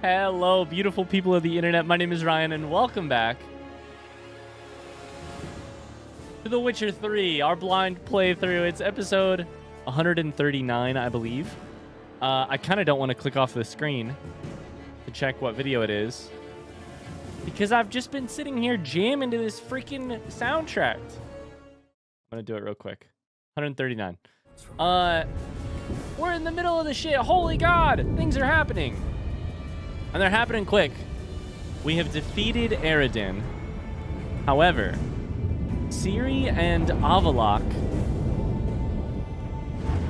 Hello, beautiful people of the internet. My name is Ryan, and welcome back to The Witcher 3, our blind playthrough. It's episode 139, I believe. I kind of don't want to click off the screen to check what video it is, because I've just been sitting here jamming to this freaking soundtrack. I'm going to do it real quick. 139. We're in the middle of the shit. Holy God, things are happening. And they're happening quick. We have defeated Eredin. However, Ciri and Avallac'h...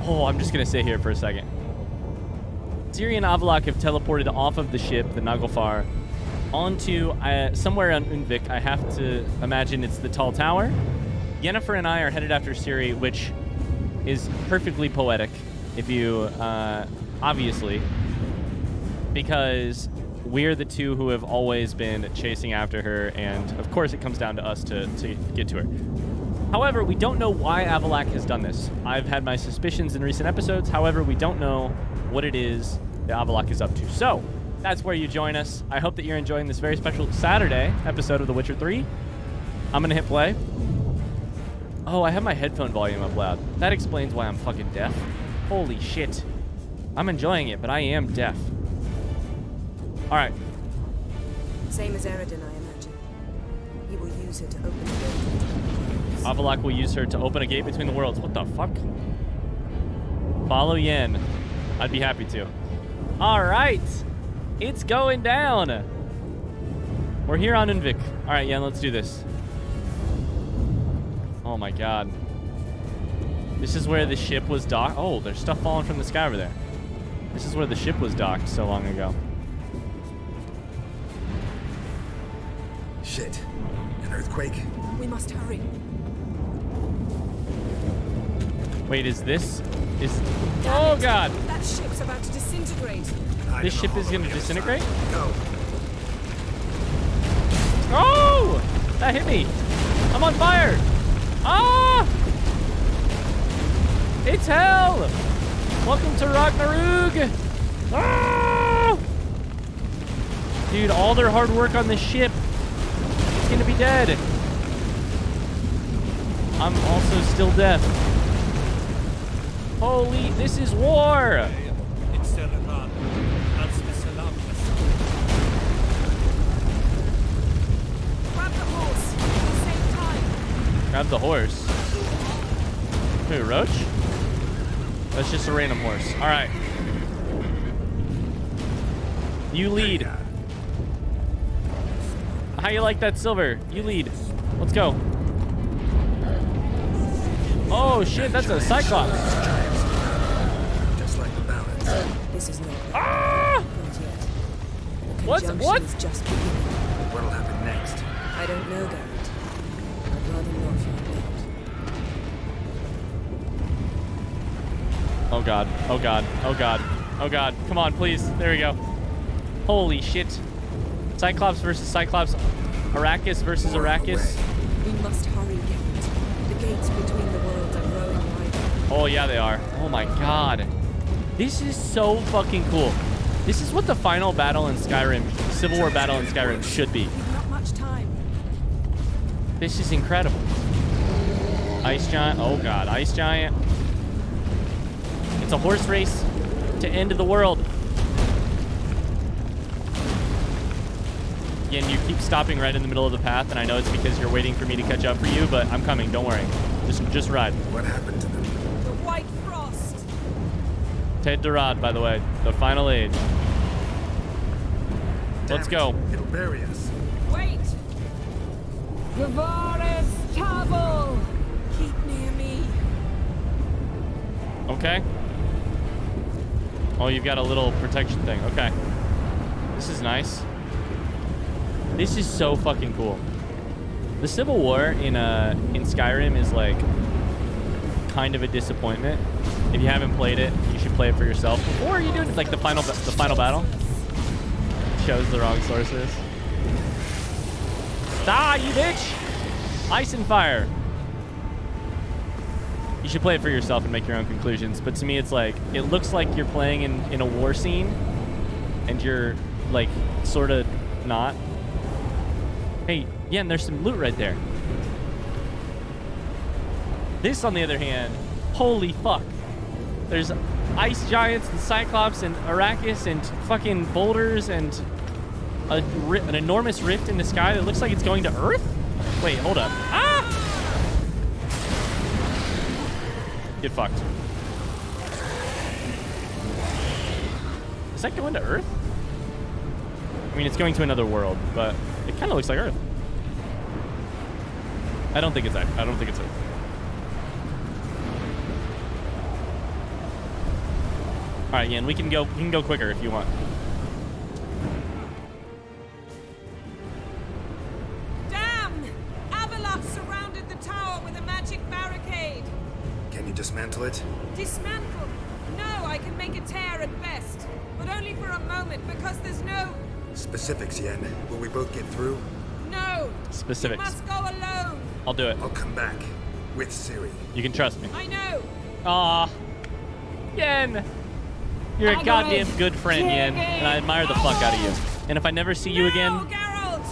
Oh, I'm just going to sit here for a second. Ciri and Avallac'h have teleported off of the ship, the Naglfar, onto somewhere on Undvik. I have to imagine it's the Tall Tower. Yennefer and I are headed after Ciri, which is perfectly poetic, if you... obviously... because we're the two who have always been chasing after her, and of course it comes down to us to get to her. However, we don't know why Avallac'h has done this. I've had my suspicions in recent episodes. However, we don't know what it is that Avallac'h is up to. So, that's where you join us. I hope that you're enjoying this very special Saturday episode of The Witcher 3. I'm going to hit play. Oh, I have my headphone volume up loud. That explains why I'm fucking deaf. Holy shit. I'm enjoying it, but I am deaf. All right. Same as Eredin, I imagine. He will use her to open the gate. Avallac'h will use her to open a gate between the worlds. What the fuck? Follow Yen. I'd be happy to. All right. It's going down. We're here on Undvik. All right, Yen, let's do this. Oh my God. This is where the ship was docked. Oh, there's stuff falling from the sky over there. This is where the ship was docked so long ago. Shit. An earthquake? We must hurry. Wait, is this... Oh, God. That ship's about to disintegrate. This ship is going to disintegrate? Go. Oh! That hit me. I'm on fire. Ah! It's hell. Welcome to Ragnarok. Ah! Dude, all their hard work on this ship is going to be dead. I'm also still deaf. Holy, this is war. Grab the horse. At the same time. Grab the horse. Who, Roach? That's just a random horse. All right. You lead. How you like that silver? You lead. Let's go. Oh shit, that's a cyclops. Just like the balance. This is not. Ah! Not yet. The What? conjunction's just beginning. What'll happen next? I don't know, Geralt. I'd rather not find out. Oh God. Oh God. Oh God. Oh God. Come on, please. There we go. Holy shit. Cyclops versus Cyclops. Arrakis versus Arrakis. We must hurry, Geralt. The gates between the worlds are growing wider. Oh yeah, they are. Oh my God. This is so fucking cool. This is what the final battle in Skyrim, Civil War battle in Skyrim should be. We've not much time. This is incredible. Ice giant. Oh God, ice giant. It's a horse race to end the world. Again, you keep stopping right in the middle of the path, and I know it's because you're waiting for me to catch up for you, but I'm coming. Don't worry. Just ride. What happened to them? The White Frost. Ted Dorad, by the way, the final age. Let's go. It'll bury us. Wait. Dwarves Tavel. Keep near me. Okay. Oh, you've got a little protection thing. Okay. This is nice. This is so fucking cool. The Civil War in Skyrim is like kind of a disappointment. If you haven't played it, you should play it for yourself. Or you do it like the final battle. Shows the wrong sources. Die, you bitch! Ice and fire. You should play it for yourself and make your own conclusions. But to me, it's like, it looks like you're playing in a war scene, and you're like, sort of not. Hey, yeah, and there's some loot right there. This, on the other hand, holy fuck. There's ice giants and cyclops and Arrakis and fucking boulders and an enormous rift in the sky that looks like it's going to Earth? Wait, hold up. Ah! Get fucked. Is that going to Earth? I mean, it's going to another world, but it kind of looks like Earth. I don't think it's Earth. All right, Yen, we can go quicker if you want. Damn! Avallac'h surrounded the tower with a magic barricade. Can you dismantle it? Dismantle? No, I can make a tear at best, but only for a moment because there's no... Specifics, Yen. Will we both get through? No. Specifics. You must go alone. I'll do it. I'll come back. With Ciri. You can trust me. I know. Aw. Yen! You're a goddamn good friend, Yen, and I admire the fuck out of you. And if I never see you again, Geralt!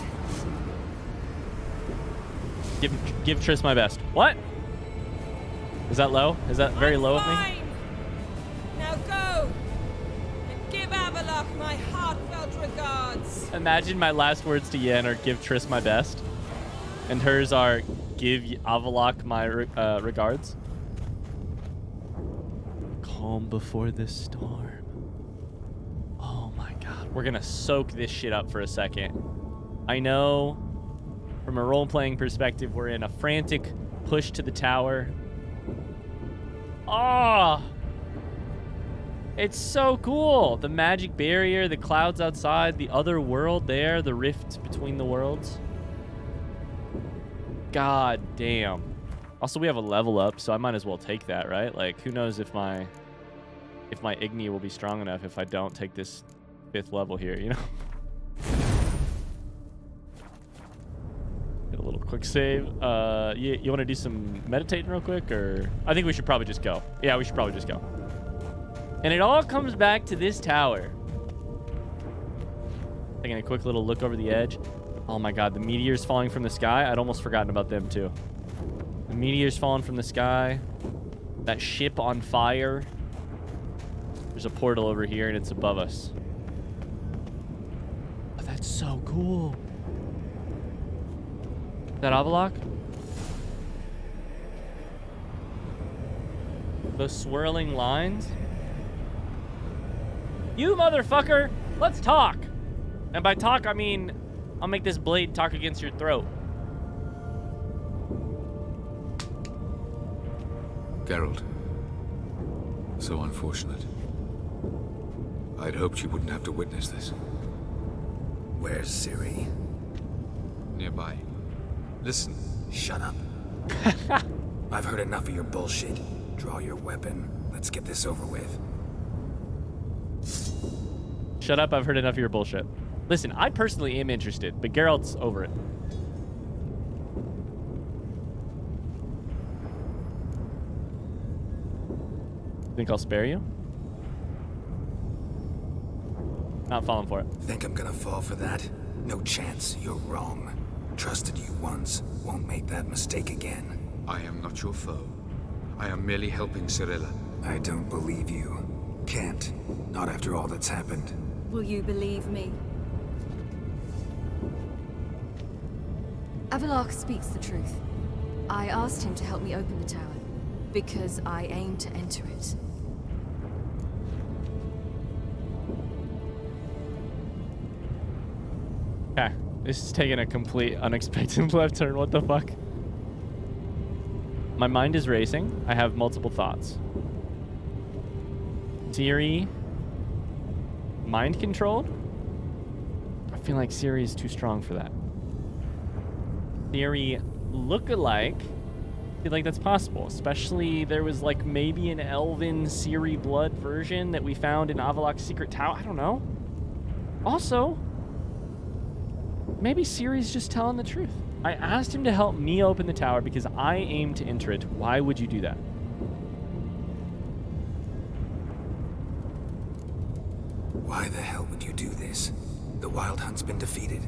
give Triss my best. What? Is that low? Is that very low of me? Fine. Now go and give Avallac'h my heartfelt regards. Imagine my last words to Yen are give Triss my best, and hers are give Avallac'h my regards. Calm before the storm. Oh my god. We're gonna soak this shit up for a second. I know from a role-playing perspective, we're in a frantic push to the tower. Oh! It's so cool. The magic barrier, the clouds outside, the other world there, the rift between the worlds. God damn. Also, we have a level up, so I might as well take that, right? Like, who knows if my Igni will be strong enough if I don't take this 5th level here, you know? Get a little quick save. You want to do some meditating real quick, or? I think we should probably just go. Yeah, we should probably just go. And it all comes back to this tower. Taking a quick little look over the edge. Oh my god, the meteors falling from the sky. I'd almost forgotten about them too. The meteors falling from the sky. That ship on fire. There's a portal over here and it's above us. Oh, that's so cool. Is that Avallac'h? Those swirling lines. You motherfucker! Let's talk! And by talk, I mean, I'll make this blade talk against your throat. Geralt. So unfortunate. I'd hoped you wouldn't have to witness this. Where's Ciri? Nearby. Listen. Shut up. I've heard enough of your bullshit. Draw your weapon. Let's get this over with. Shut up, I've heard enough of your bullshit. Listen, I personally am interested, but Geralt's over it. Think I'll spare you? Not falling for it. Think I'm gonna fall for that? No chance. You're wrong. Trusted you once. Won't make that mistake again. I am not your foe. I am merely helping Cirilla. I don't believe you. Can't. Not after all that's happened. Will you believe me? Avallac'h speaks the truth. I asked him to help me open the tower, because I aim to enter it. Okay, this is taking a complete unexpected left turn. What the fuck? My mind is racing. I have multiple thoughts. Ciri, mind controlled? I feel like Ciri is too strong for that. Ciri look-alike? I feel like that's possible. Especially there was like maybe an elven Ciri blood version that we found in Avallac'h's secret tower. I don't know. Also, maybe Ciri's just telling the truth. I asked him to help me open the tower because I aim to enter it. Why would you do that? Why the hell would you do this? The Wild Hunt's been defeated.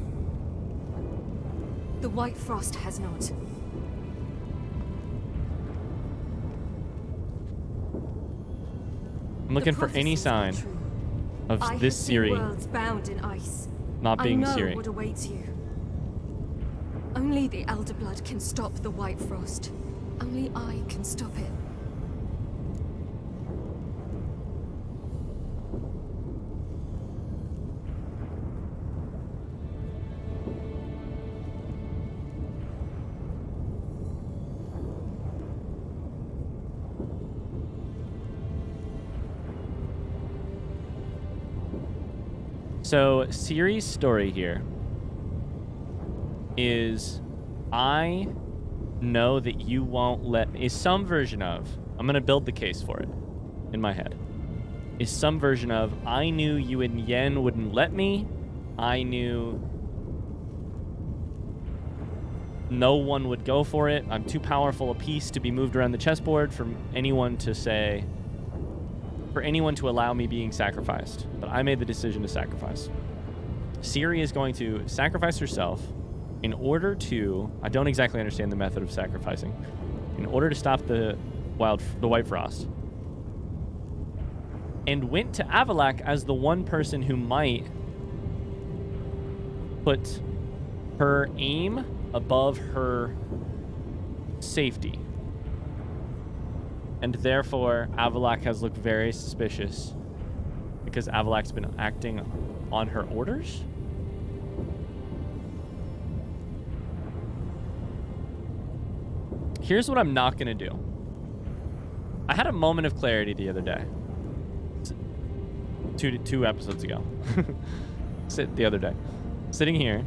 The White Frost has not. I'm looking for any sign of this Ciri worlds bound in ice. not being I know Ciri. what awaits you. Only the Elder Blood can stop the White Frost. Only I can stop it. So Ciri's story here is, I know that you won't let me, is some version of, I'm going to build the case for it in my head, is some version of, I knew you and Yen wouldn't let me, I knew no one would go for it, I'm too powerful a piece to be moved around the chessboard for anyone to say, for anyone to allow me being sacrificed. But I made the decision to sacrifice. Ciri is going to sacrifice herself in order to, I don't exactly understand the method of sacrificing, in order to stop the White Frost. And went to Avallac'h as the one person who might put her aim above her safety. And therefore, Avallac'h has looked very suspicious because Avallac'h's been acting on her orders? Here's what I'm not going to do. I had a moment of clarity the other day. Two episodes ago. The other day. Sitting here,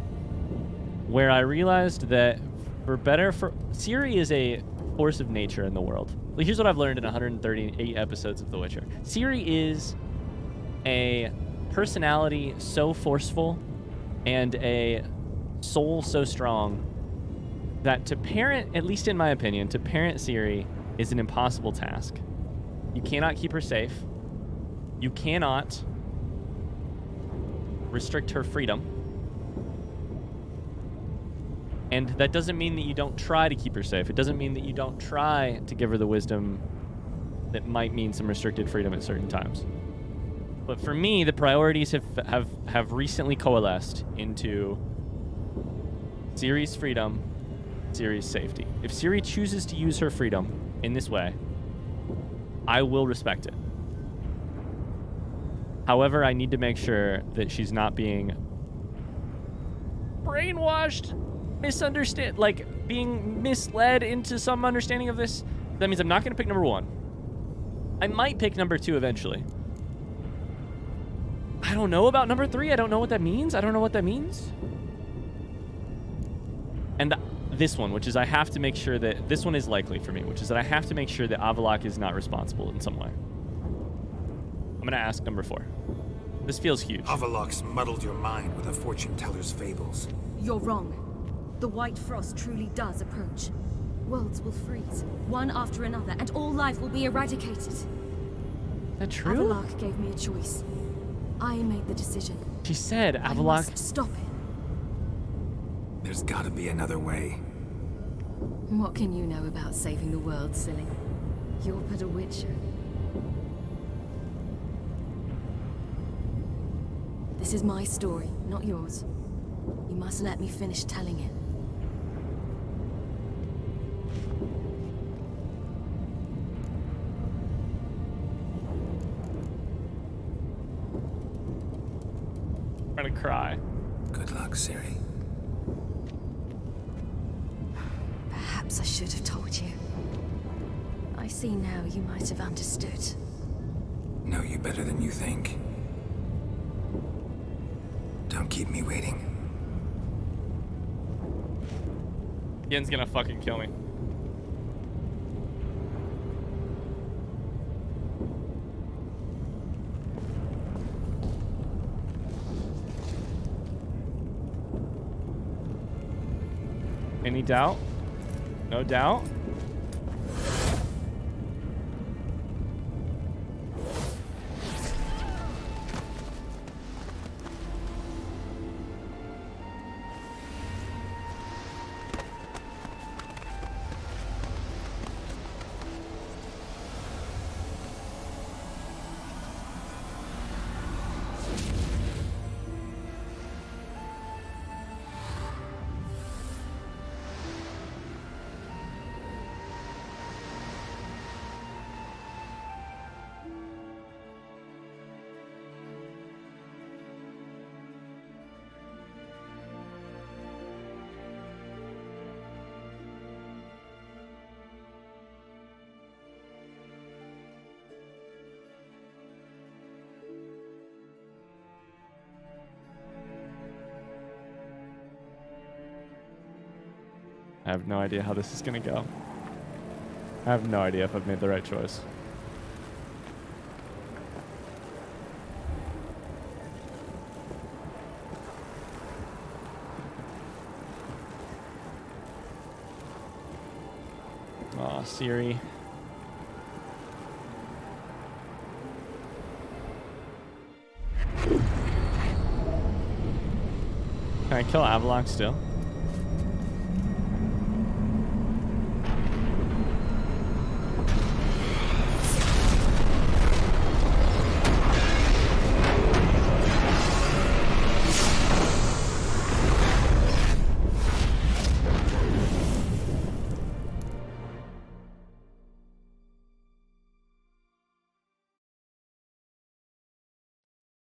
where I realized that Ciri is a force of nature in the world. Like, here's what I've learned in 138 episodes of The Witcher. Ciri is a personality so forceful and a soul so strong that to parent, at least in my opinion, to parent Ciri is an impossible task. You cannot keep her safe. You cannot restrict her freedom. And that doesn't mean that you don't try to keep her safe. It doesn't mean that you don't try to give her the wisdom that might mean some restricted freedom at certain times. But for me, the priorities have recently coalesced into Ciri's freedom, Ciri's safety. If Ciri chooses to use her freedom in this way, I will respect it. However, I need to make sure that she's not being brainwashed, being misled into some understanding of this. That means I'm not going to pick number 1. I might pick number 2 eventually. I don't know about number 3. I don't know what that means. And this one, which is I have to make sure that this one is likely for me, which is that I have to make sure that Avallac'h is not responsible in some way. I'm going to ask number 4. This feels huge. Avallac'h's muddled your mind with a fortune teller's fables. You're wrong. The White Frost truly does approach. Worlds will freeze, one after another, and all life will be eradicated. Is that true? Avallac'h gave me a choice. I made the decision. She said I Avallac'h. must stop it. There's gotta be another way. What can you know about saving the world, silly? You're but a witcher. This is my story, not yours. You must let me finish telling it. I'm gonna cry. Good luck, Ciri. Perhaps I should have told you. I see now you might have understood. Know you better than you think. Don't keep me waiting. Yen's gonna fucking kill me. Any doubt? No doubt? have no idea how this is going to go. I have no idea if I've made the right choice. Aw, Ciri. Can I kill Avallac'h still?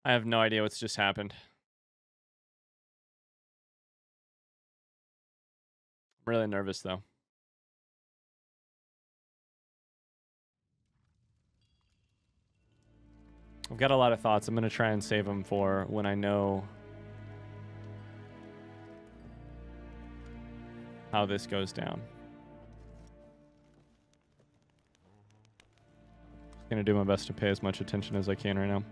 I have no idea what's just happened. I'm really nervous, though. I've got a lot of thoughts. I'm going to try and save them for when I know how this goes down. Just going to do my best to pay as much attention as I can right now.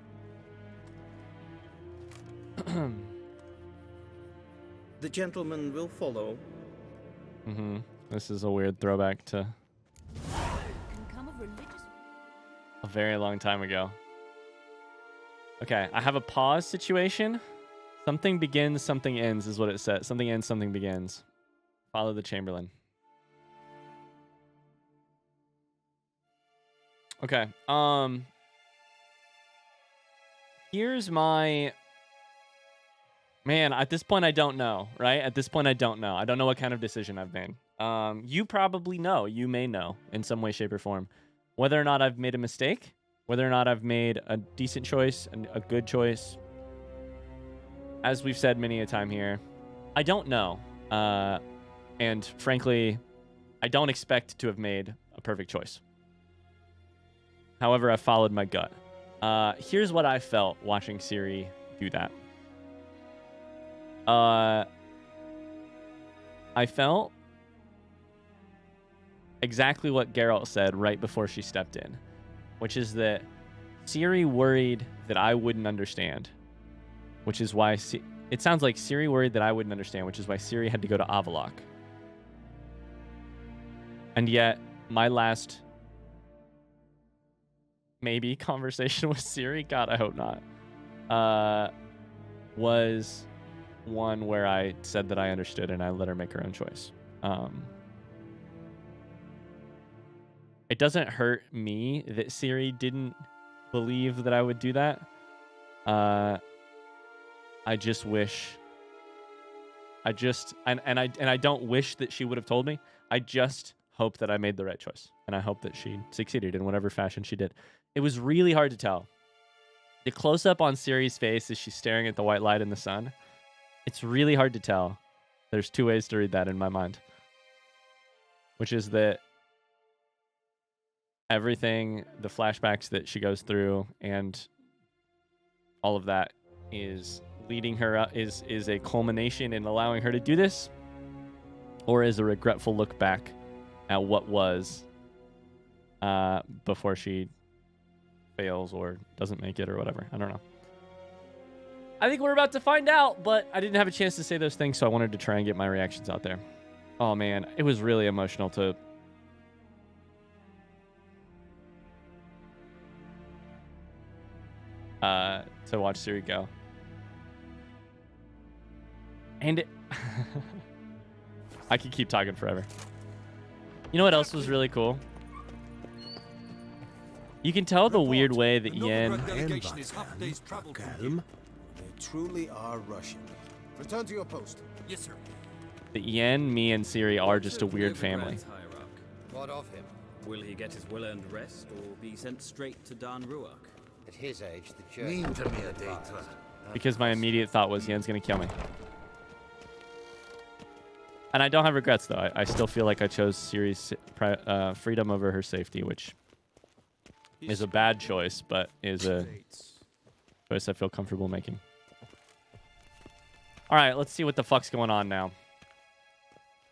The gentleman will follow. This is a weird throwback to a very long time ago. Okay, I have a pause situation. Something begins, something ends is what it says. Something ends, something begins. Follow the Chamberlain. Okay, here's my... Man, at this point, I don't know, right? At this point, I don't know. I don't know what kind of decision I've made. You probably know. You may know in some way, shape, or form. Whether or not I've made a mistake, whether or not I've made a decent choice, and a good choice. As we've said many a time here, I don't know. And frankly, I don't expect to have made a perfect choice. However, I followed my gut. Here's what I felt watching Ciri do that. I felt exactly what Geralt said right before she stepped in, which is that Ciri worried that I wouldn't understand, which is why it sounds like Ciri worried that I wouldn't understand, which is why Ciri had to go to Avallac'h. And yet, my last maybe conversation with Ciri, God, I hope not, was one where I said that I understood and I let her make her own choice. It doesn't hurt me that Ciri didn't believe that I would do that. I just wish. I don't wish that she would have told me. I just hope that I made the right choice, and I hope that she succeeded in whatever fashion she did. It was really hard to tell. The close up on Ciri's face as she's staring at the white light in the sun. It's really hard to tell. There's two ways to read that in my mind. Which is that everything, the flashbacks that she goes through and all of that is leading her up, is a culmination in allowing her to do this, or is a regretful look back at what was before she fails or doesn't make it or whatever. I don't know. I think we're about to find out, but I didn't have a chance to say those things, so I wanted to try and get my reactions out there. Oh, man. It was really emotional to watch Ciri go. And I could keep talking forever. You know what else was really cool? You can tell the weird way that Yen... They truly are Russian. Return to your post. Yes, sir. That Yen, me, and Ciri are just a weird family. What of him? Will he get his well-earned rest or be sent straight to Dan Ruach? At his age, the church... Because my immediate thought was Yen's gonna kill me. And I don't have regrets, though. I still feel like I chose Ciri's freedom over her safety, which is a bad choice, but is a choice I feel comfortable making. All right, let's see what the fuck's going on now.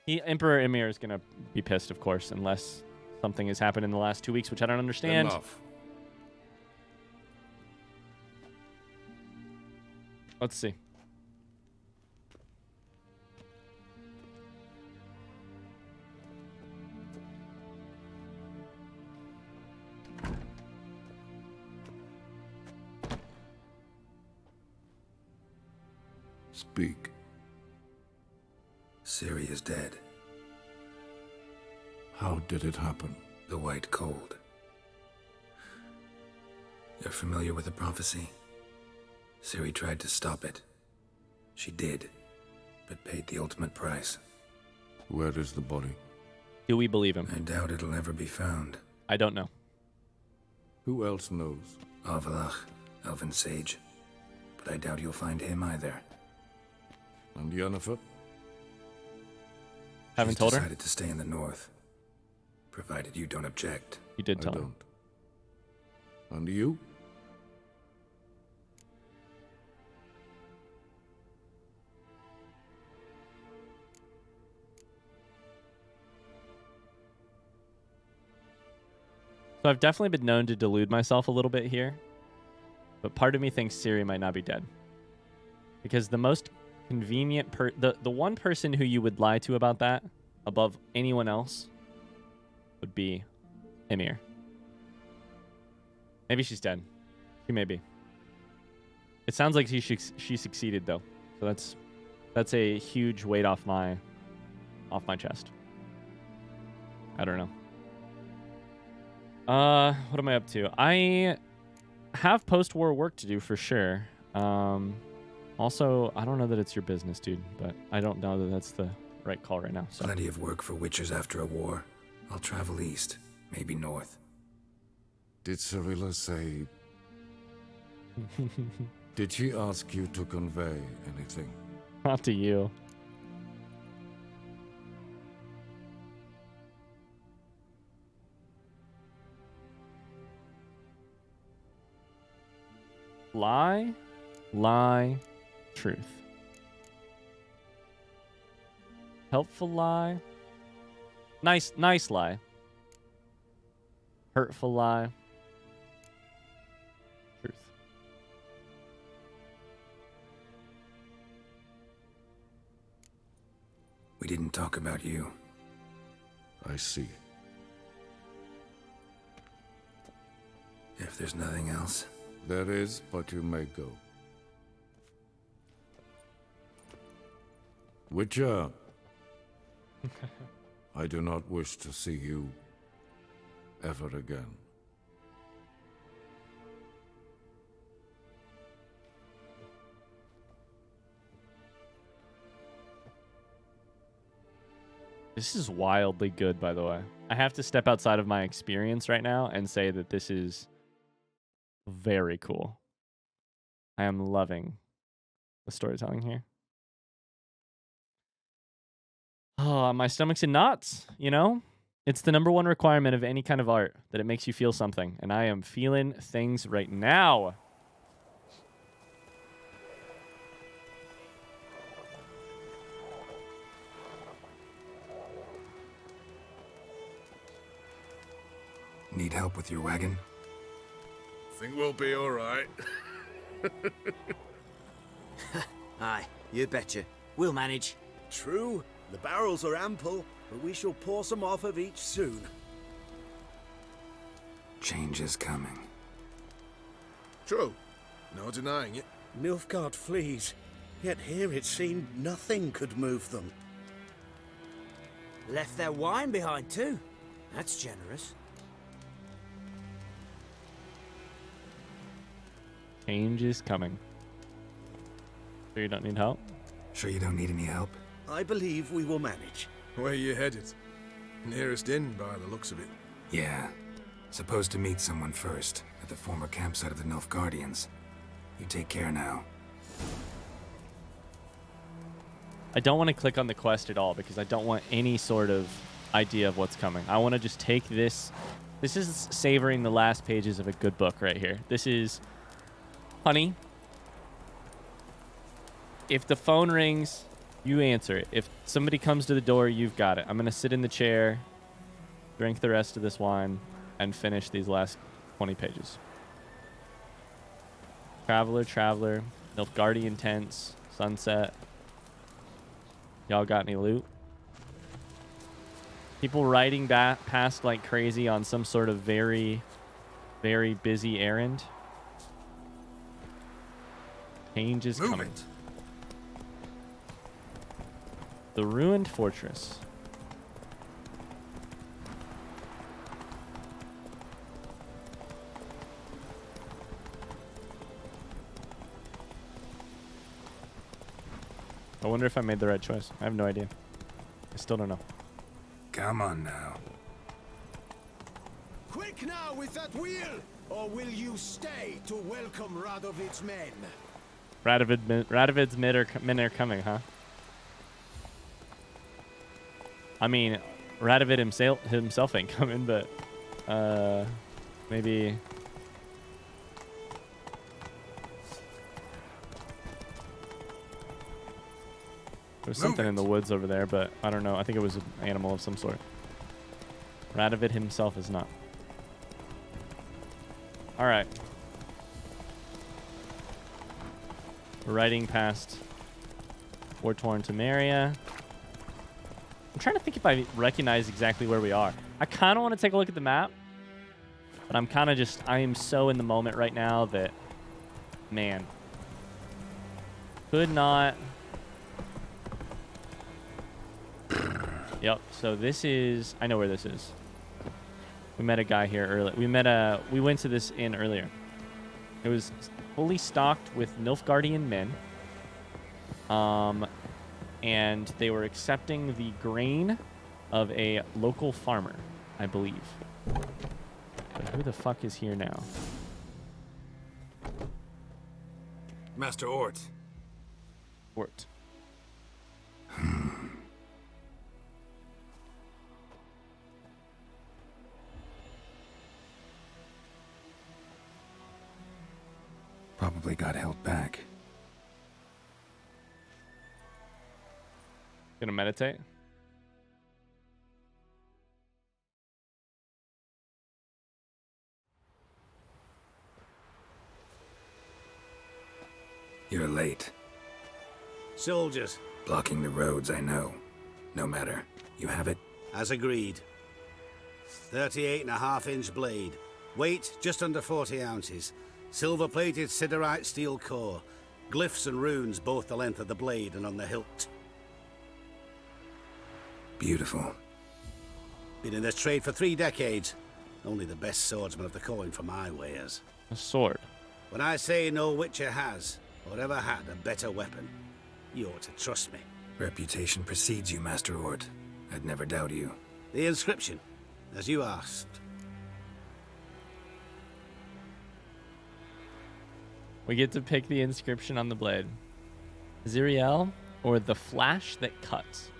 Emperor Emir is going to be pissed, of course, unless something has happened in the last 2 weeks, which I don't understand. Enough. Let's see. Speak. Ciri is dead. How did it happen? The White Cold. You're familiar with the prophecy? Ciri tried to stop it. She did, but paid the ultimate price. Where is the body? Do we believe him? I doubt it'll ever be found. I don't know. Who else knows? Avallac'h, Elven Sage. But I doubt you'll find him either. And Yennefer? Haven't She's told her? decided to stay in the north. Provided you don't object. You did I tell her. don't. And you? So I've definitely been known to delude myself a little bit here. But part of me thinks Ciri might not be dead. Because the most convenient the one person who you would lie to about that above anyone else would be Emir. Maybe she's dead. She may be. It sounds like she succeeded though. So that's a huge weight off my chest. I don't know. What am I up to? I have post-war work to do for sure. Also, I don't know that it's your business, dude, but I don't know that that's the right call right now. So. Plenty of work for witchers after a war. I'll travel east, maybe north. Did Cirilla say... Did she ask you to convey anything? Not to you. Lie, truth. Helpful lie. Nice lie. Hurtful lie. Truth. We didn't talk about you. I see. If there's nothing else. There is, but you may go. Witcher, I do not wish to see you ever again. This is wildly good, by the way. I have to step outside of my experience right now and say that this is very cool. I am loving the storytelling here. Oh, my stomach's in knots, you know? It's the number one requirement of any kind of art, that it makes you feel something. And I am feeling things right now. Need help with your wagon? Think we'll be all right. Aye, you betcha. We'll manage. True, the barrels are ample, but we shall pour some off of each soon. Change is coming. True. No denying it. Nilfgaard flees, yet here it seemed nothing could move them. Left their wine behind too. That's generous. Change is coming. So you don't need help? Sure you don't need any help? I believe we will manage. Where you headed? Nearest inn by the looks of it. Yeah. Supposed to meet someone first, at the former campsite of the Nilfgaardians. You take care now. I don't want to click on the quest at all because I don't want any sort of idea of what's coming. I want to just take this. This is savoring the last pages of a good book right here. This is... Honey, if the phone rings You answer it. If somebody comes to the door, you've got it. I'm going to sit in the chair, drink the rest of this wine, and finish these last 20 pages. Traveler, Traveler, Nilfgaardian Tents, Sunset. Y'all got any loot? People riding back past like crazy on some sort of very, very busy errand. Change is coming. The ruined fortress. I wonder if I made the right choice. I have no idea. I still don't know. Come on now. Quick now with that wheel! Or will you stay to welcome Radovid's men? Radovid's men are coming, huh? I mean, Radovid himself ain't coming, but maybe. There's something in the woods over there, but I don't know. I think it was an animal of some sort. Radovid himself is not. All right. We're riding past war-torn Temeria. I'm trying to think if I recognize exactly where we are. I kind of want to take a look at the map, but I'm kind of just, I am so in the moment right now that, man, could not. Yep, so this is, I know where this is. We met a guy here earlier. We went to this inn earlier. It was fully stocked with Nilfgaardian men. And they were accepting the grain of a local farmer, I believe. But who the fuck is here now? Master Ort. Ort. Probably got held back. Gonna meditate? You're late. Soldiers. Blocking the roads, I know. No matter. You have it? As agreed. 38.5-inch blade. Weight just under 40 ounces. Silver-plated siderite steel core. Glyphs and runes both the length of the blade and on the hilt. Beautiful. Been in this trade for 3 decades. Only the best swordsman of the coin for my wares. A sword. When I say no witcher has, or ever had, a better weapon, you ought to trust me. Reputation precedes you, Master Ort. I'd never doubt you. The inscription, as you asked. We get to pick the inscription on the blade. Ziriel, or the flash that cuts.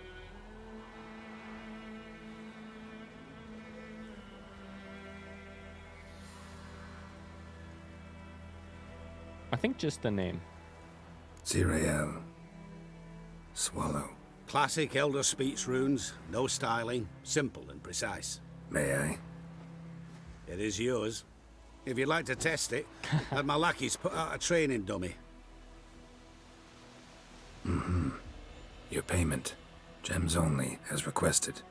I think just the name. Ziriel. Swallow. Classic Elder Speech runes, no styling, simple and precise. May I? It is yours. If you'd like to test it, had my lackeys put out a training dummy. Your payment. Gems only, as requested.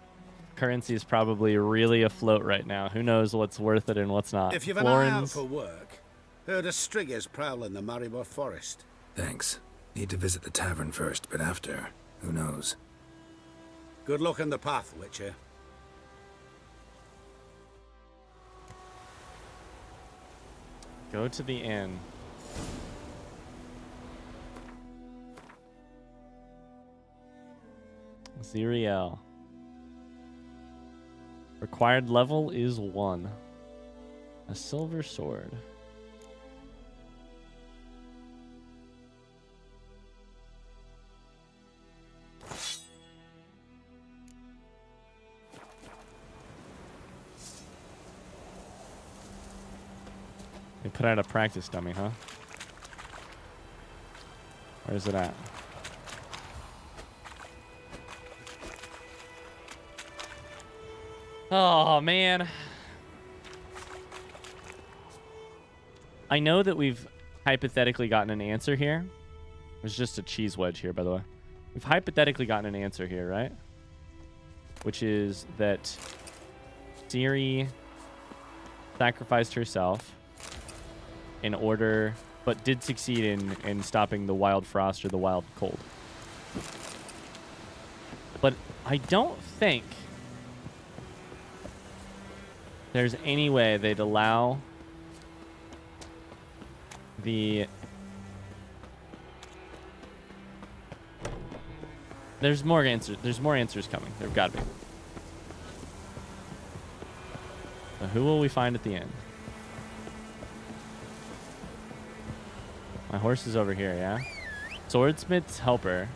Currency is probably really afloat right now. Who knows what's worth it and what's not. If you've an eye out for work, heard of striggers prowling the Maribor forest. Thanks. Need to visit the tavern first, but after, who knows? Good luck on the path, Witcher. Go to the inn. Ziriel. Required level is 1. A silver sword. They put out a practice dummy, huh? Where is it at? Oh, man. I know that we've hypothetically gotten an answer here. There's just a cheese wedge here, by the way. We've hypothetically gotten an answer here, right? Which is that Ciri sacrificed herself in order, but did succeed in stopping the wild frost or the wild cold. But I don't think there's any way they'd allow the... There's more answers. There's more answers coming. There've got to be. So who will we find at the end? My horse is over here, yeah? Swordsmith's helper.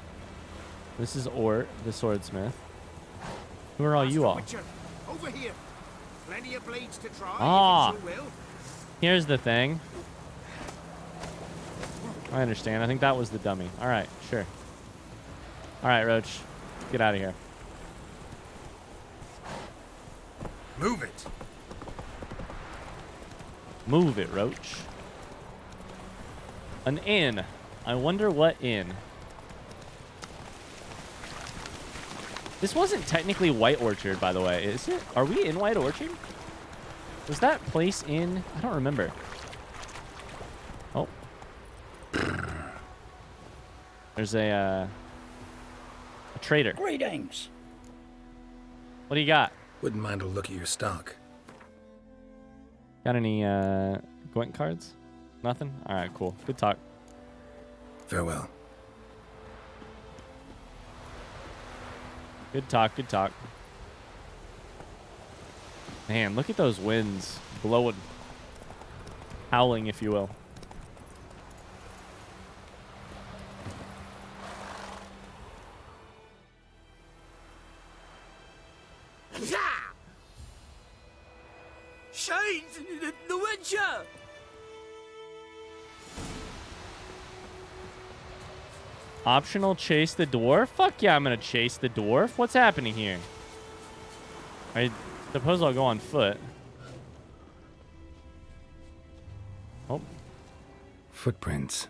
This is Ort, the swordsmith. Who are all you all? Over here. Plenty of blades to try. Ah! Here's the thing. I understand. I think that was the dummy. All right, sure. All right, Roach. Get out of here. Move it. Move it, Roach. An inn. I wonder what inn. This wasn't technically White Orchard, by the way, is it? Are we in White Orchard? Was that place in? I don't remember. Oh. There's a trader. Greetings. What do you got? Wouldn't mind a look at your stock. Got any Gwent cards? Nothing? All right, cool. Good talk. Farewell. Good talk, good talk. Man, look at those winds blowing, howling, if you will. Shades! The Witcher! Optional chase the dwarf? Fuck yeah, I'm gonna chase the dwarf. What's happening here? I suppose I'll go on foot. Oh. Footprints.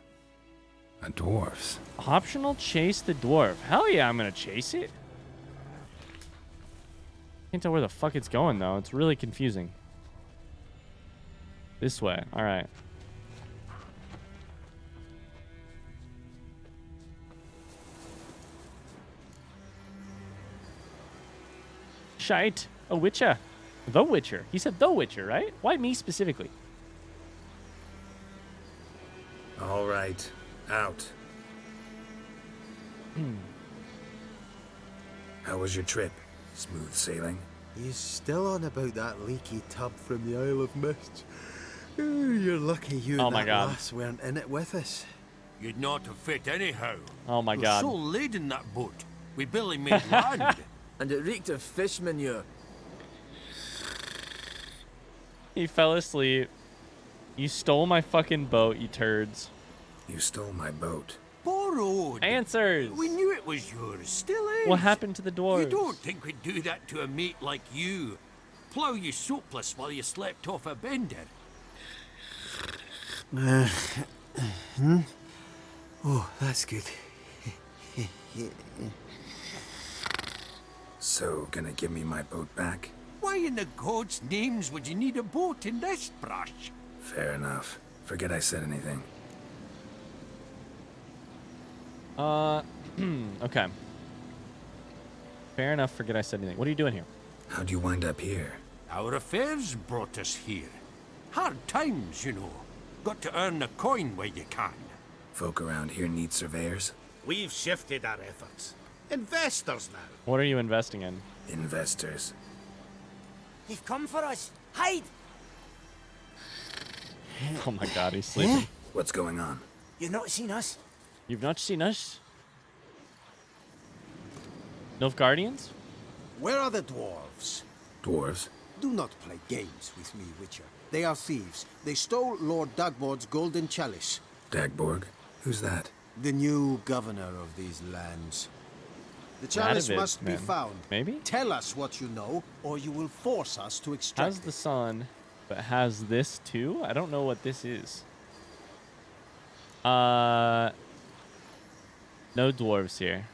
A dwarf's. Optional chase the dwarf. Hell yeah, I'm gonna chase it. Can't tell where the fuck it's going though. It's really confusing. This way. All right. Shite. A Witcher. The Witcher. He said the Witcher, right? Why me specifically? All right. Out. How was your trip? Smooth sailing? He's still on about that leaky tub from the Isle of Mist. You're lucky you and that lass weren't in it with us. You'd not have fit anyhow. Oh my We're God. so laden that boat. We barely made land. And it reeked of fish manure. He fell asleep. You stole my fucking boat, you turds. You stole my boat. Borrowed. Answers. We knew it was yours. Still is. What happened to the dwarves? You don't think we'd do that to a mate like you? Plough you soapless while you slept off a bender? Oh, that's good. So, gonna give me my boat back? Why in the gods' names would you need a boat in this brush? Fair enough. Forget I said anything. Okay. Fair enough, forget I said anything. What are you doing here? How'd you wind up here? Our affairs brought us here. Hard times, you know. Got to earn the coin where you can. Folk around here need surveyors? We've shifted our efforts. Investors now. What are you investing in? Investors. They've come for us. Hide! Oh my God, he's sleeping. What's going on? You've not seen us? You've not seen us? Nilfgaardians? Where are the dwarves? Dwarves? Do not play games with me, Witcher. They are thieves. They stole Lord Dagbor's golden chalice. Dagborg? Who's that? The new governor of these lands. The chalice Radovich, must be man. found. Maybe? Tell us what you know, or you will force us to extract Has the sun, but has this too? I don't know what this is. No dwarves here.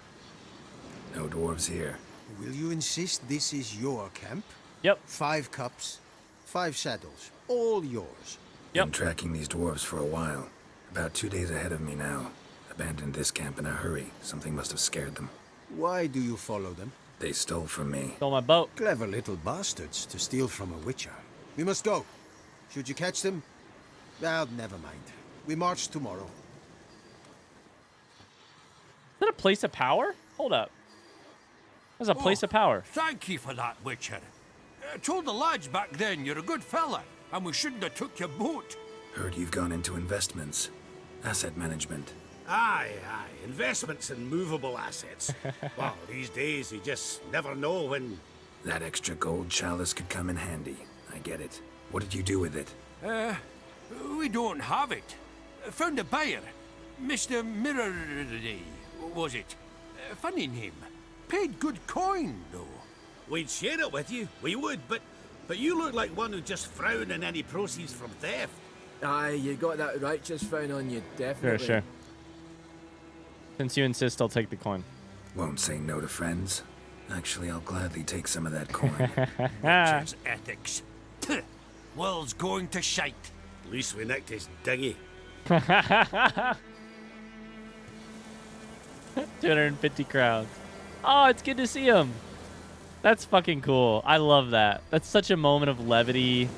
No dwarves here. Will you insist this is your camp? Yep. 5 cups, 5 shadows, all yours. Been tracking these dwarves for a while. About 2 days ahead of me now. Abandoned this camp in a hurry. Something must have scared them. Why do you follow them? They stole from me. Stole my boat. Clever little bastards to steal from a witcher. We must go. Should you catch them? Well, never mind. We march tomorrow. Is that a place of power? Hold up. That's a place of power. Thank you for that, Witcher. Told the lads back then you're a good fella, and we shouldn't have took your boat. Heard you've gone into investments. Asset management. Aye. Investments in movable assets. Well, these days you just never know when... That extra gold chalice could come in handy. I get it. What did you do with it? We don't have it. Found a buyer. Mr. Mirrorly, was it? Funny name. Paid good coin, though. We'd share it with you. We would, but you look like one who just frown on any proceeds from theft. Aye, you got that righteous frown on you, definitely. Sure. Since you insist, I'll take the coin. Won't say no to friends. Actually, I'll gladly take some of that coin. Witcher's ethics. Tuh. World's going to shite. At least we nicked his dinghy. 250 crowns. Oh, it's good to see him. That's fucking cool. I love that. That's such a moment of levity.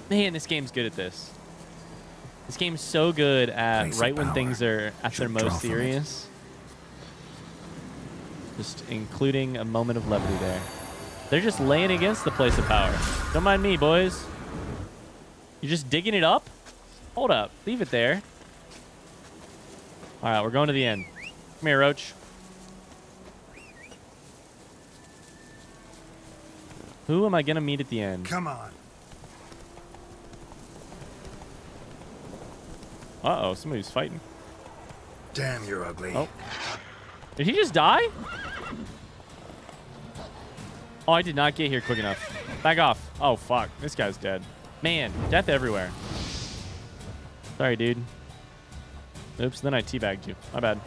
Man, this game's good at this. This game's so good at right when things are at their most serious. Just including a moment of levity there. They're just laying against the place of power. Don't mind me, boys. You're just digging it up? Hold up. Leave it there. All right, we're going to the end. Come here, Roach. Who am I going to meet at the end? Come on. Uh-oh, somebody's fighting. Damn, you're ugly. Oh. Did he just die? Oh, I did not get here quick enough. Back off. Oh, fuck. This guy's dead. Man, death everywhere. Sorry, dude. Oops, then I teabagged you. My bad.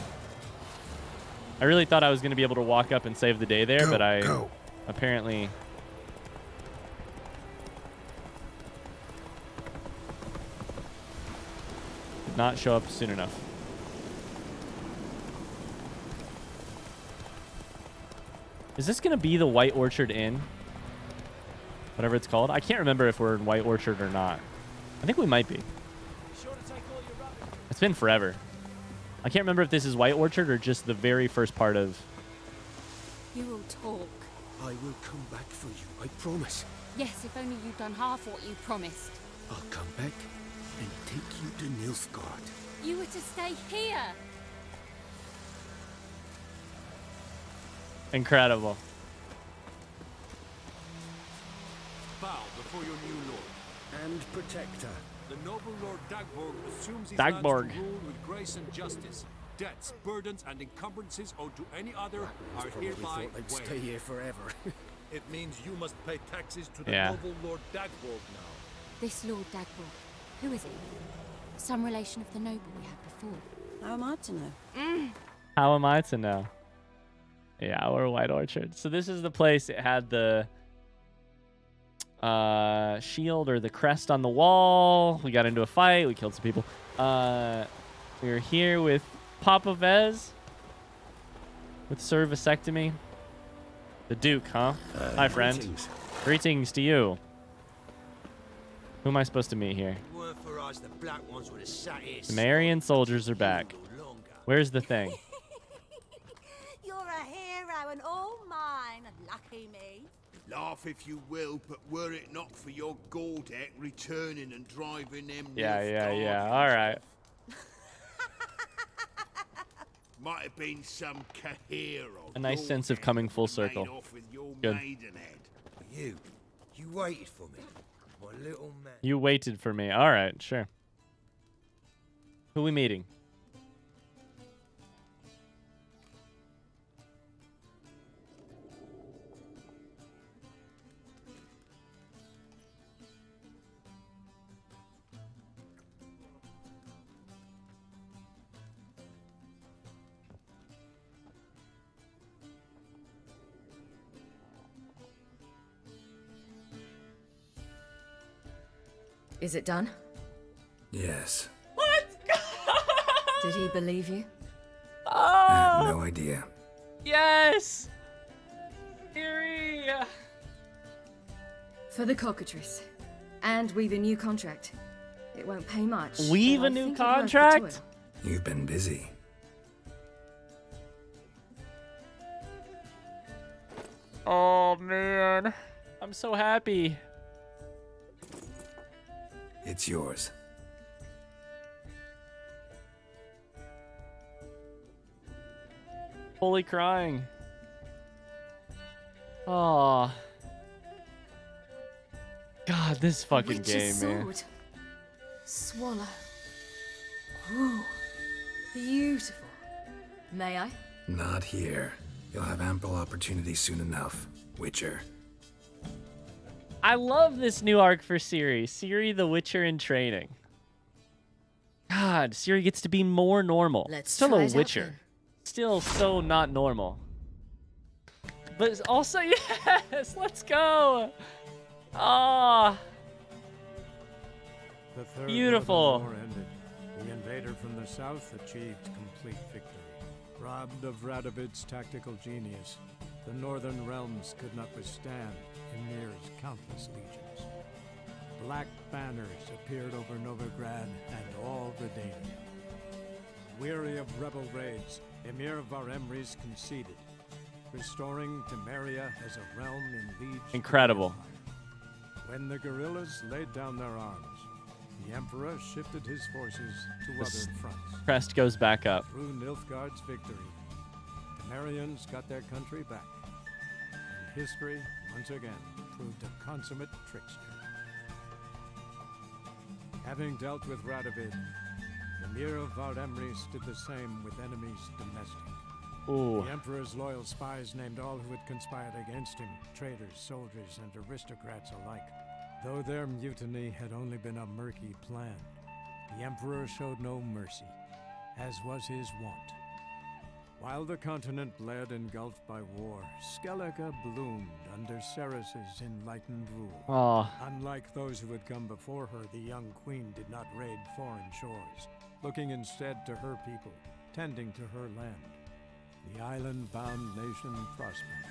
I really thought I was going to be able to walk up and save the day there, but I apparently... did not show up soon enough. Is this going to be the White Orchard Inn? Whatever it's called. I can't remember if we're in White Orchard or not. I think we might be. It's been forever. I can't remember if this is White Orchard or just the very first part of... You will talk. I will come back for you, I promise. Yes, if only you'd done half what you promised. I'll come back and take you to Nilfgaard. You were to stay here. Incredible. Bow before your new lord. And protector. The noble Lord Dagborg assumes his Dagborg. lands to rule with grace and justice. Debts, burdens, and encumbrances owed to any other are hereby I'd waived. stay here forever. It means you must pay taxes to the Yeah. noble Lord Dagborg now. This Lord Dagborg, who is he? Some relation of the noble we had before. How am I to know? How am I to know? Yeah, we're White Orchard. So this is the place. It had the shield or the crest on the wall. We got into a fight. We killed some people. We were here with Papa Vez with Sir Vasectomy. The Duke, huh? Hi, friend. Greetings to you. Who am I supposed to meet here? For us, the black ones would have sat here. The Marian soldiers are back. Where's the thing? You're a hero and all mine. Lucky me. Laugh if you will, but were it not for your Gordak returning and driving them Yeah. All right. might have been some Cahir or A nice sense of coming full circle. Good. You waited for me, my little man. You waited for me. All right, sure. Who we meeting? Is it done? Yes. Did he believe you? I have no idea. Yes! Ciri! For the cockatrice. And we've a new contract. It won't pay much. We've but a I new think it worth the contract? toil. You've been busy. Oh, man. I'm so happy. It's yours. Fully crying. Oh. God, this fucking Witch's game, man. sword. Swallow. Ooh. Beautiful. May I? Not here. You'll have ample opportunity soon enough, Witcher. I love this new arc for Ciri. Ciri the Witcher in training. God, Ciri gets to be more normal. Let's Still try a it out Witcher. then. Still so not normal. But also, yes, let's go. Ah, The third beautiful. War ended. The invader from the south achieved complete victory. Robbed of Radovid's tactical genius, the northern realms could not withstand Ymir's countless legions. Black banners appeared over Novigrad and all Redania. Weary of rebel raids, Ymir Varemres conceded, restoring Temeria as a realm in liege. Incredible. When the guerrillas laid down their arms, the Emperor shifted his forces to This other fronts. crest goes back up. Through Nilfgaard's victory, Temerians got their country back. And history, once again, proved a consummate trickster. Having dealt with Radovid, Ymir of Varemres did the same with enemies domestic. Ooh. The Emperor's loyal spies named all who had conspired against him, traitors, soldiers, and aristocrats alike. Though their mutiny had only been a murky plan, the Emperor showed no mercy, as was his wont. While the continent bled engulfed by war, Skellige bloomed under Ceres's enlightened rule. Aw. Unlike those who had come before her, the young queen did not raid foreign shores, looking instead to her people, tending to her land. The island-bound nation prospered,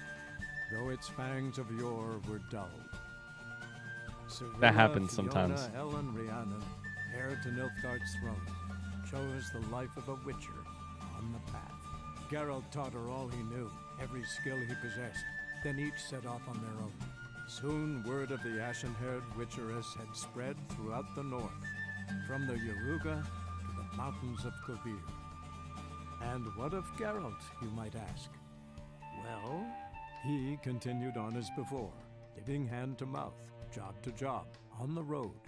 though its fangs of yore were dulled. That Ciri, happens Fiona, sometimes. Ellen, Rhiannon, heir to Nilfgaard's throne, chose the life of a witcher on the path. Geralt taught her all he knew, every skill he possessed. Then each set off on their own. Soon word of the ashen-haired witcheress had spread throughout the north, from the Yaruga to the mountains of Kovir. And what of Geralt, you might ask? Well, he continued on as before, living hand to mouth, job to job, on the road,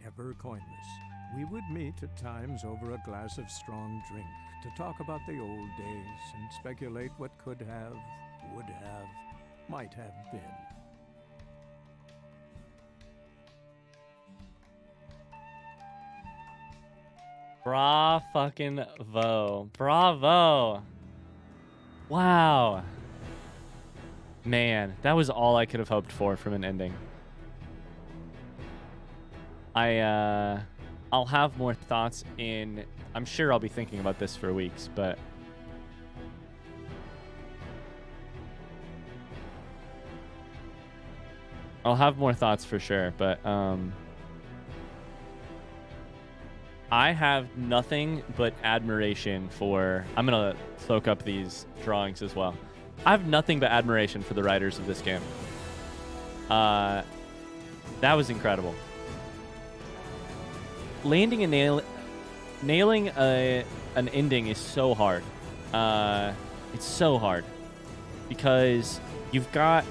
ever coinless. We would meet at times over a glass of strong drink to talk about the old days and speculate what could have, would have, might have been. Bra-fucking-vo. Bravo. Wow. Man, that was all I could have hoped for from an ending. I'll have more thoughts in... I'm sure I'll be thinking about this for weeks, but... I'll have more thoughts for sure, but, I have nothing but admiration for... I'm going to soak up these drawings as well. I have nothing but admiration for the writers of this game. That was incredible. Landing and nailing an ending is so hard. It's so hard. Because you've got...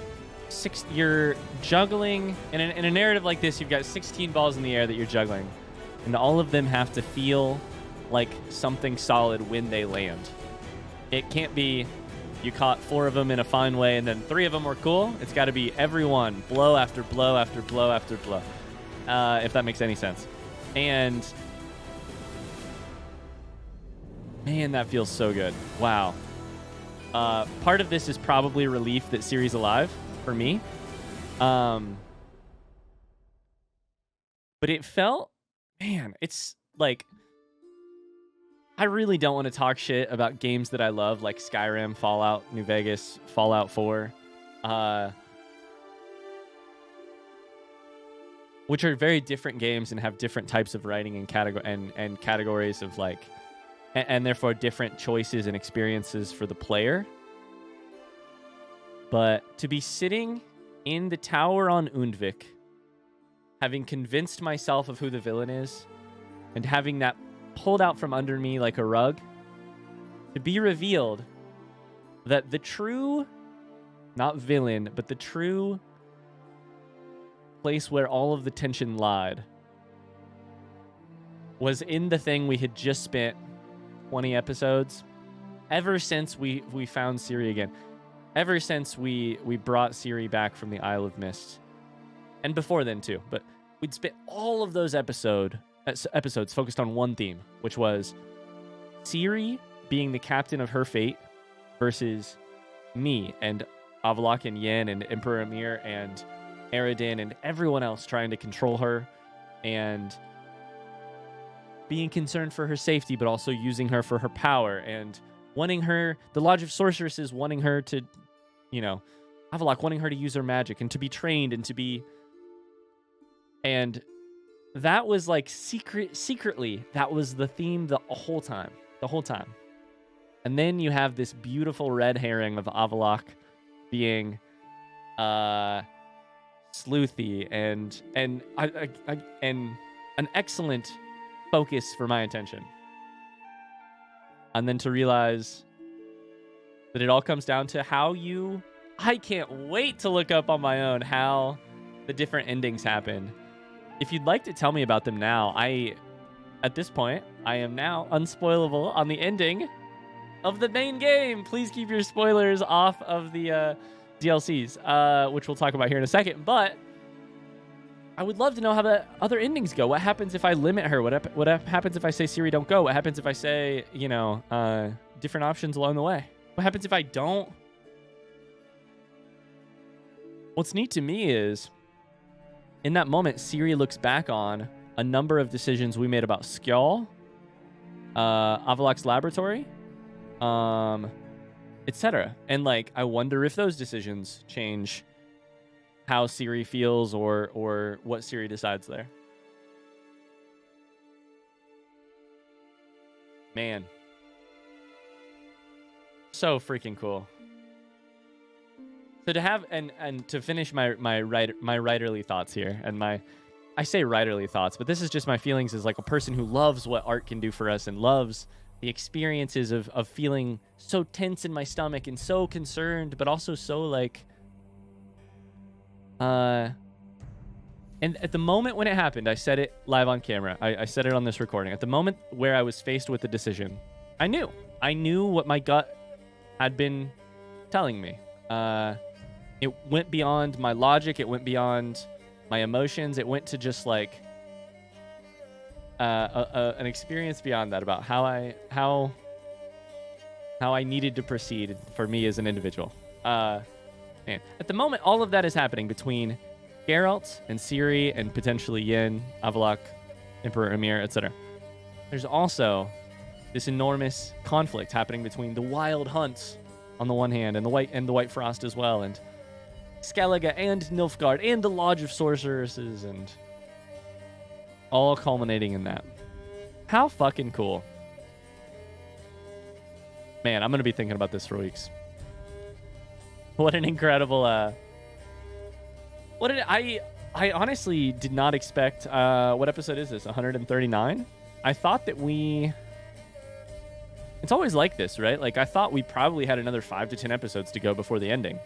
you're juggling... In a narrative like this, you've got 16 balls in the air that you're juggling. And all of them have to feel like something solid when they land. It can't be you caught 4 of them in a fine way and then 3 of them were cool. It's got to be every one, blow after blow after blow after blow. If that makes any sense. And man, that feels so good. Wow. Part of this is probably relief that Ciri's alive for me. But it felt, man, it's like, I really don't want to talk shit about games that I love, like Skyrim, Fallout, New Vegas, Fallout 4, which are very different games and have different types of writing and categories of like, and therefore different choices and experiences for the player. But to be sitting in the tower on Undvik, having convinced myself of who the villain is, and having that pulled out from under me like a rug, to be revealed that the true, not villain, but the true place where all of the tension lied was in the thing we had just spent 20 episodes, ever since we found Ciri again, ever since we brought Ciri back from the Isle of Mist, and before then too, but we'd spent all of those episodes focused on one theme, which was Ciri being the captain of her fate versus me and Avallac'h and Yen and Emperor Emhyr and Eredin and everyone else trying to control her and being concerned for her safety, but also using her for her power and wanting her, the Lodge of Sorceresses wanting her to, Avallac'h wanting her to use her magic and to be trained and to be, and that was like secretly, that was the theme the whole time. And then you have this beautiful red herring of Avallac'h being sleuthy and an excellent focus for my attention. And then to realize that it all comes down to how I can't wait to look up on my own how the different endings happen. If you'd like to tell me about them now, at this point, I am now unspoilable on the ending of the main game. Please keep your spoilers off of the DLCs, which we'll talk about here in a second. But I would love to know how the other endings go. What happens if I limit her? What happens if I say Ciri don't go? What happens if I say, different options along the way? What happens if I don't? What's neat to me is, in that moment, Ciri looks back on a number of decisions we made about Skjall, Avallac'h's laboratory, etc. And I wonder if those decisions change how Ciri feels or what Ciri decides there. Man. So freaking cool. So to have and to finish my writerly thoughts here, and I say writerly thoughts, but this is just my feelings as like a person who loves what art can do for us and loves the experiences of feeling so tense in my stomach and so concerned, but also so and at the moment when it happened, I said it live on camera. I said it on this recording. At the moment where I was faced with the decision, I knew what my gut had been telling me. It went beyond my logic. It went beyond my emotions. It went to just an experience beyond that about how I needed to proceed for me as an individual. Man, at the moment, all of that is happening between Geralt and Ciri and potentially Yen, Avallac'h, Emperor Emhyr, etc. There's also this enormous conflict happening between the Wild Hunts on the one hand and the White Frost as well, and Skellige and Nilfgaard and the Lodge of Sorceresses, and all culminating in that. How fucking cool. Man, I'm going to be thinking about this for weeks. What an incredible... I honestly did not expect... what episode is this? 139? I thought that we... It's always like this, right? I thought we probably had another 5 to 10 episodes to go before the ending.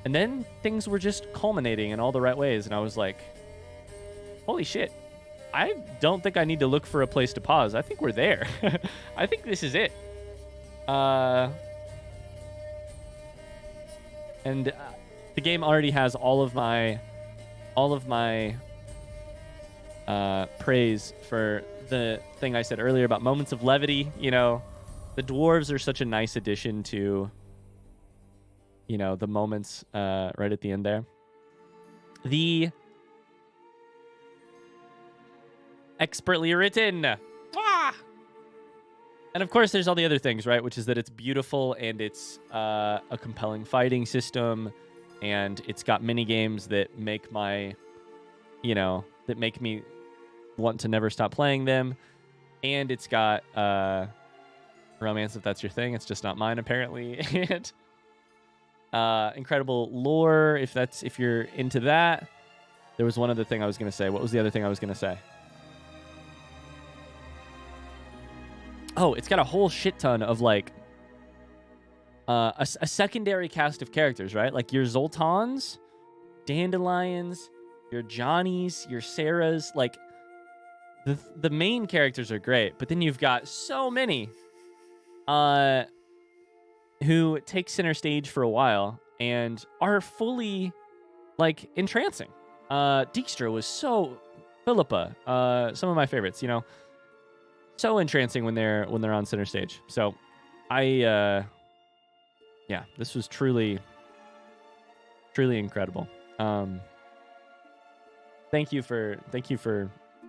And then things were just culminating in all the right ways, and I was like, holy shit. I don't think I need to look for a place to pause. I think we're there. I think this is it. And the game already has all of my praise for the thing I said earlier about moments of levity. The dwarves are such a nice addition to, the moments right at the end there. Expertly written. Ah! And of course, there's all the other things, right? Which is that it's beautiful and it's a compelling fighting system, and it's got mini games that make that make me want to never stop playing them, and it's got romance if that's your thing. It's just not mine apparently, and incredible lore if you're into that. There was one other thing I was going to say. What was the other thing I was going to say? Oh, it's got a whole shit ton of like a secondary cast of characters, right? Like your Zoltans, Dandelions, your Johnnies, your Sarahs. Like the main characters are great, but then you've got so many who take center stage for a while and are fully like entrancing. Dijkstra was so Philippa, some of my favorites, so entrancing when they're on center stage. So this was truly incredible. Thank you for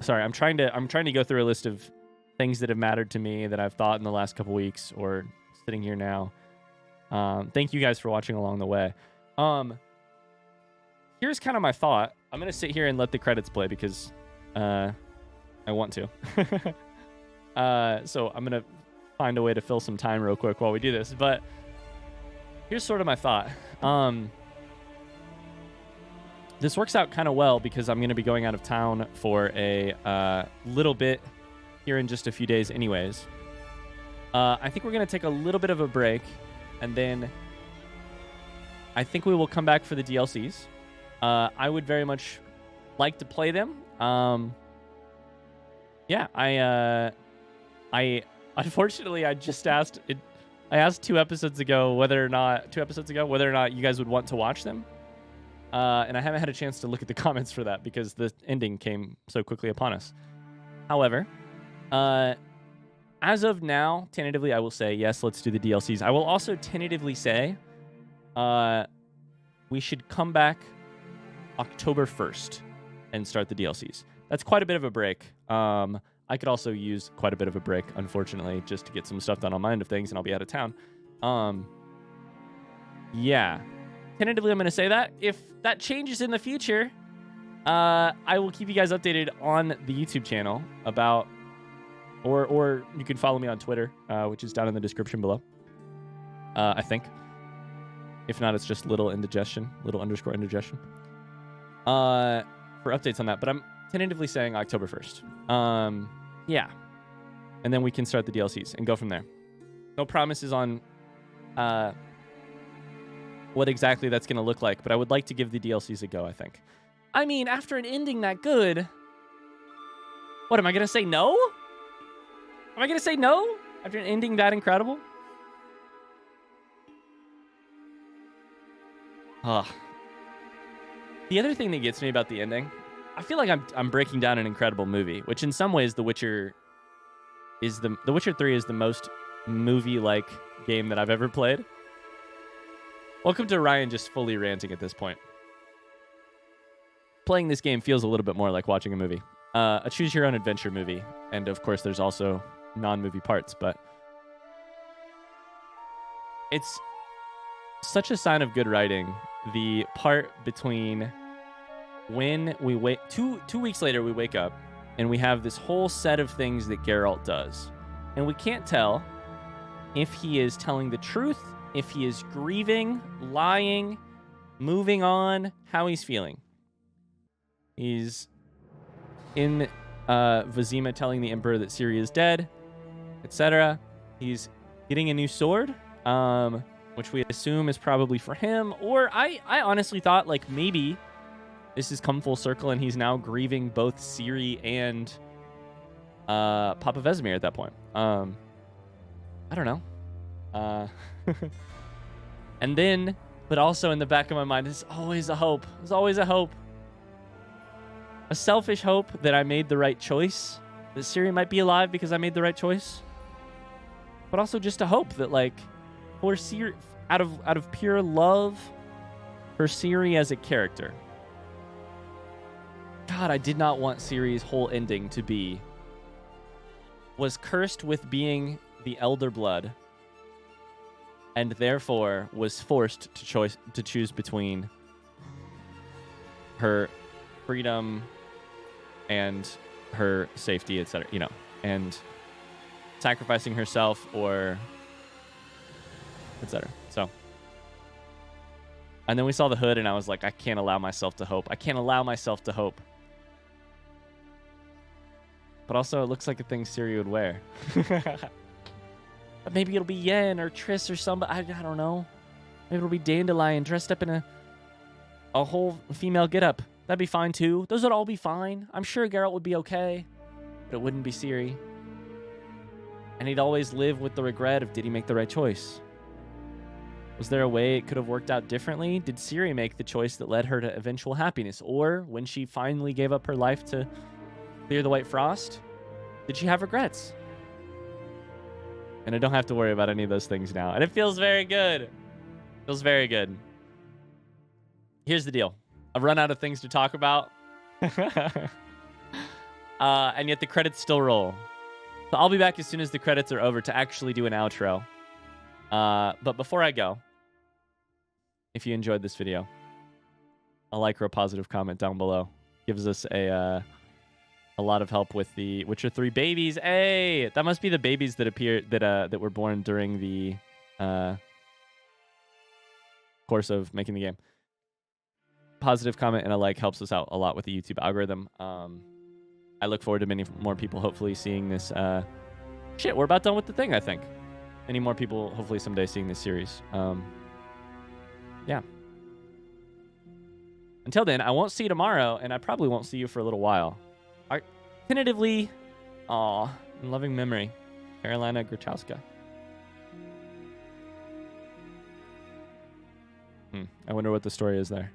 sorry, I'm trying to go through a list of things that have mattered to me that I've thought in the last couple weeks or sitting here now. Thank you guys for watching along the way. Here's kind of my thought. I'm going to sit here and let the credits play because I want to. So I'm going to find a way to fill some time real quick while we do this. But here's sort of my thought. This works out kind of well because I'm going to be going out of town for a little bit here in just a few days anyways. I think we're going to take a little bit of a break, and then I think we will come back for the DLCs. I would very much like to play them. I unfortunately I just asked it. I asked 2 episodes ago whether or not you guys would want to watch them, and I haven't had a chance to look at the comments for that because the ending came so quickly upon us. However, as of now, tentatively, I will say yes. Let's do the DLCs. I will also tentatively say, we should come back October 1st and start the DLCs. That's quite a bit of a break. I could also use quite a bit of a break, unfortunately, just to get some stuff done on my end of things, and I'll be out of town. Tentatively, I'm going to say that. If that changes in the future, I will keep you guys updated on the YouTube channel about, or you can follow me on Twitter, which is down in the description below, I think. If not, it's just little _indigestion for updates on that. But I'm tentatively saying October 1st. And then we can start the DLCs and go from there. No promises on what exactly that's going to look like, but I would like to give the DLCs a go, I think. I mean, after an ending that good, what, am I going to say no? Am I going to say no after an ending that incredible? The other thing that gets me about the ending, I feel like I'm breaking down an incredible movie, which in some ways The Witcher 3 is the most movie-like game that I've ever played. Welcome to Ryan just fully ranting at this point. Playing this game feels a little bit more like watching a movie. A choose-your-own-adventure movie. And, of course, there's also non-movie parts, but it's such a sign of good writing. The part between when we wake... Two weeks later, we wake up, and we have this whole set of things that Geralt does. And we can't tell if he is telling the truth, if he is grieving, lying, moving on, how he's feeling. He's in Vizima telling the Emperor that Ciri is dead, etc. He's getting a new sword, which we assume is probably for him. Or I honestly thought, like, maybe this has come full circle and he's now grieving both Ciri and Papa Vesemir at that point. I don't know. And then, but also in the back of my mind, there's always a hope. There's always a hope. A selfish hope that I made the right choice. That Ciri might be alive because I made the right choice. But also just a hope that, like, for Ciri, out of pure love for Ciri as a character, God, I did not want Ciri's whole ending to be was cursed with being the elder blood and therefore was forced to choose between her freedom and her safety, etc., you know, and sacrificing herself or etc. So, and then we saw the hood and I was like, I can't allow myself to hope. I can't allow myself to hope. But also, it looks like a thing Ciri would wear. But maybe it'll be Yen or Triss or somebody. I don't know. Maybe it'll be Dandelion dressed up in a whole female getup. That'd be fine too. Those would all be fine. I'm sure Geralt would be okay, but it wouldn't be Ciri. And he'd always live with the regret of, did he make the right choice? Was there a way it could have worked out differently? Did Ciri make the choice that led her to eventual happiness? Or when she finally gave up her life to clear the White Frost, did she have regrets? And I don't have to worry about any of those things now. And it feels very good. It feels very good. Here's the deal. I've run out of things to talk about. And yet the credits still roll. So I'll be back as soon as the credits are over to actually do an outro. But before I go, if you enjoyed this video, a like or a positive comment down below gives us a lot of help with the Witcher 3 babies. Hey, that must be the babies that appeared that were born during the course of making the game. Positive comment and a like helps us out a lot with the YouTube algorithm. I look forward to many more people hopefully seeing this. Shit, we're about done with the thing, I think. Many more people hopefully someday seeing this series. Yeah. Until then, I won't see you tomorrow, and I probably won't see you for a little while. Tentatively, in loving memory, Carolina Grachowska. I wonder what the story is there.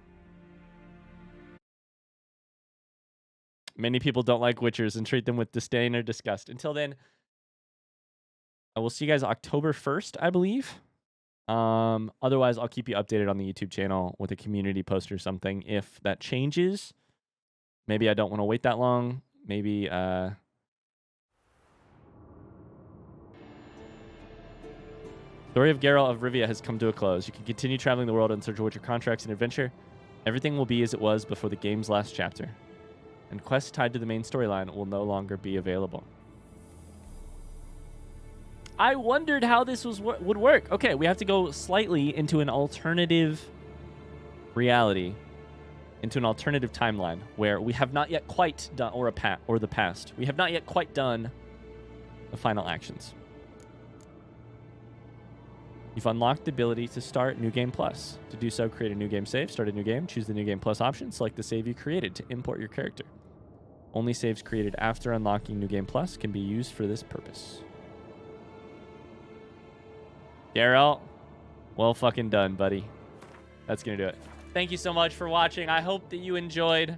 Many people don't like Witchers and treat them with disdain or disgust. Until then, I will see you guys October 1st, I believe. Otherwise, I'll keep you updated on the YouTube channel with a community post or something. If that changes, maybe I don't want to wait that long. Maybe, Story of Geralt of Rivia has come to a close. You can continue traveling the world in search of Witcher contracts and adventure. Everything will be as it was before the game's last chapter. And quests tied to the main storyline will no longer be available. I wondered how this would work. Okay, we have to go slightly into an alternative reality, into an alternative timeline where we have not yet quite done, or the past. We have not yet quite done the final actions. You've unlocked the ability to start New Game Plus. To do so, create a new game save, start a new game, choose the New Game Plus option, select the save you created to import your character. Only saves created after unlocking New Game Plus can be used for this purpose. Geralt, well fucking done, buddy. That's gonna do it. Thank you so much for watching. I hope that you enjoyed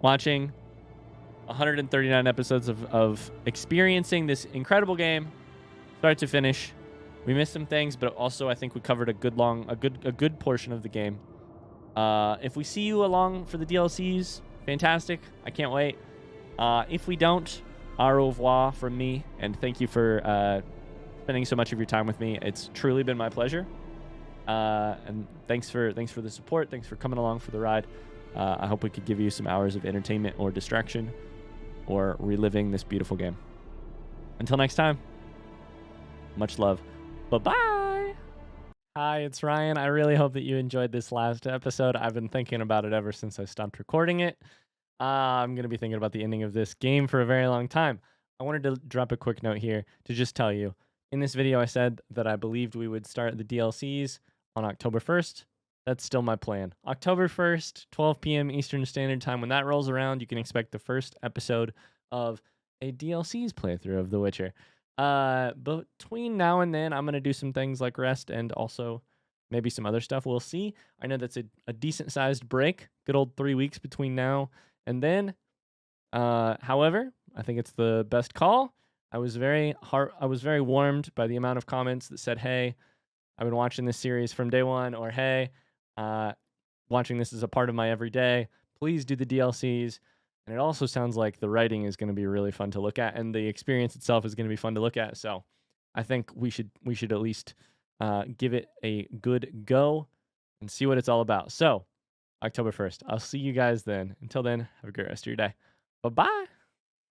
watching 139 episodes of experiencing this incredible game, start to finish. We missed some things, but also I think we covered a good portion of the game. If we see you along for the DLCs, fantastic. I can't wait. If we don't, au revoir from me, and thank you for spending so much of your time with me. It's truly been my pleasure. And thanks for the support. Thanks for coming along for the ride. I hope we could give you some hours of entertainment or distraction or reliving this beautiful game. Until next time, much love. Bye-bye. Hi, it's Ryan. I really hope that you enjoyed this last episode. I've been thinking about it ever since I stopped recording it. I'm going to be thinking about the ending of this game for a very long time. I wanted to drop a quick note here to just tell you. In this video, I said that I believed we would start the DLCs on October 1st. That's still my plan. October 1st, 12 p.m. Eastern Standard Time. When that rolls around, you can expect the first episode of a DLCs playthrough of The Witcher. Between now and then, I'm going to do some things like rest and also maybe some other stuff. We'll see. I know that's a decent-sized break. Good old 3 weeks between now and then. However, I think it's the best call. I was very warmed by the amount of comments that said, hey, I've been watching this series from day one, or hey, watching this is a part of my everyday. please do the DLCs. And it also sounds like the writing is going to be really fun to look at, and the experience itself is going to be fun to look at. So I think we should at least give it a good go and see what it's all about. So October 1st. I'll see you guys then. Until then, have a great rest of your day. Bye-bye.